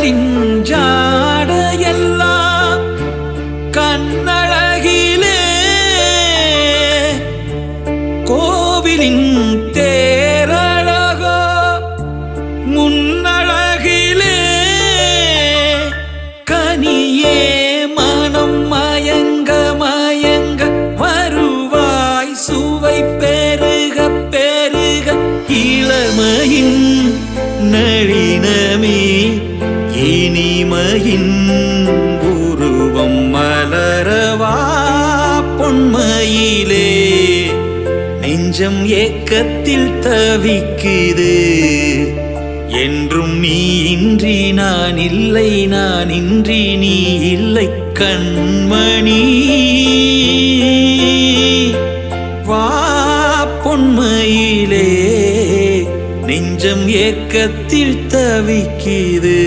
காதலின் ஜாடையெல்லாம் கண்ணழகிலே கோவிலின் தேரழகோ முன்னழகிலே கனியே மனம் மயங்க மயங்க வருவாய் சுவை பெருக பெருக இளமையின் நளினமே இனிமையின் உருவம் மலரவா பொன்மையிலே நெஞ்சம் ஏக்கத்தில் தவிக்குது என்றும் நீ இன்றி நான் இல்லை நான் இன்றி நீ இல்லை கண்மணி வா பொன்மையிலே நெஞ்சம் ஏக்கத்தில் தவிக்குது.